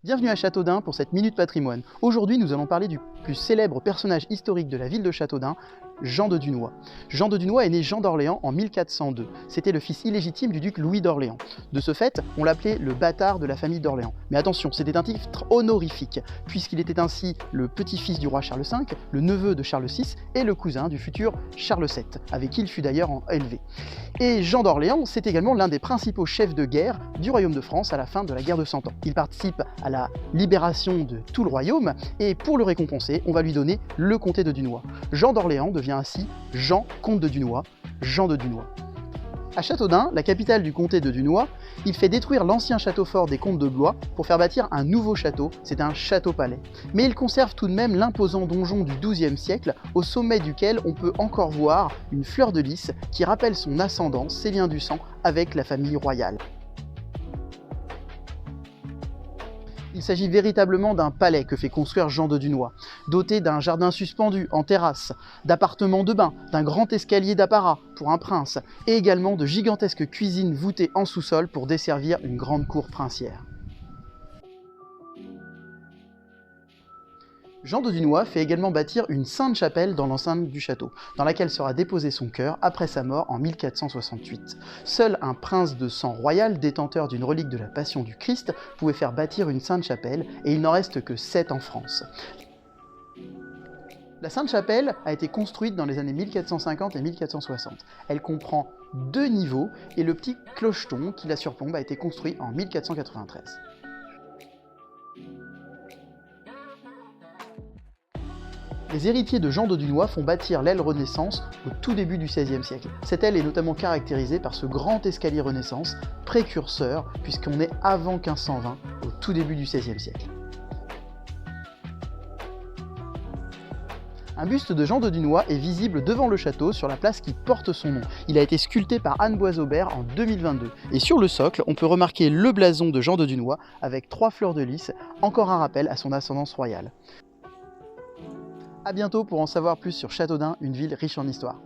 Bienvenue à Châteaudun pour cette Minute Patrimoine. Aujourd'hui, nous allons parler du plus célèbre personnage historique de la ville de Châteaudun, Jean de Dunois. Jean de Dunois est né Jean d'Orléans en 1402. C'était le fils illégitime du duc Louis d'Orléans. De ce fait, on l'appelait le bâtard de la famille d'Orléans. Mais attention, c'était un titre honorifique, puisqu'il était ainsi le petit-fils du roi Charles V, le neveu de Charles VI et le cousin du futur Charles VII, avec qui il fut d'ailleurs élevé. Et Jean d'Orléans, c'est également l'un des principaux chefs de guerre du royaume de France à la fin de la guerre de Cent Ans. Il participe à la libération de tout le royaume, et pour le récompenser, on va lui donner le comté de Dunois. Jean d'Orléans devient ainsi Jean, comte de Dunois, Jean de Dunois. À Châteaudun, la capitale du comté de Dunois, il fait détruire l'ancien château fort des comtes de Blois pour faire bâtir un nouveau château, c'est un château-palais. Mais il conserve tout de même l'imposant donjon du XIIe siècle, au sommet duquel on peut encore voir une fleur de lys qui rappelle son ascendance, ses liens du sang avec la famille royale. Il s'agit véritablement d'un palais que fait construire Jean de Dunois, doté d'un jardin suspendu en terrasse, d'appartements de bain, d'un grand escalier d'apparat pour un prince, et également de gigantesques cuisines voûtées en sous-sol pour desservir une grande cour princière. Jean de Dunois fait également bâtir une sainte chapelle dans l'enceinte du château, dans laquelle sera déposé son cœur après sa mort en 1468. Seul un prince de sang royal, détenteur d'une relique de la Passion du Christ, pouvait faire bâtir une sainte chapelle, et il n'en reste que 7 en France. La Sainte Chapelle a été construite dans les années 1450 et 1460. Elle comprend 2 niveaux, et le petit clocheton qui la surplombe a été construit en 1493. Les héritiers de Jean de Dunois font bâtir l'aile Renaissance au tout début du XVIe siècle. Cette aile est notamment caractérisée par ce grand escalier Renaissance, précurseur, puisqu'on est avant 1520, au tout début du XVIe siècle. Un buste de Jean de Dunois est visible devant le château sur la place qui porte son nom. Il a été sculpté par Anne Boisaubert en 2022. Et sur le socle, on peut remarquer le blason de Jean de Dunois avec 3 fleurs de lys, encore un rappel à son ascendance royale. A bientôt pour en savoir plus sur Châteaudun, une ville riche en histoire.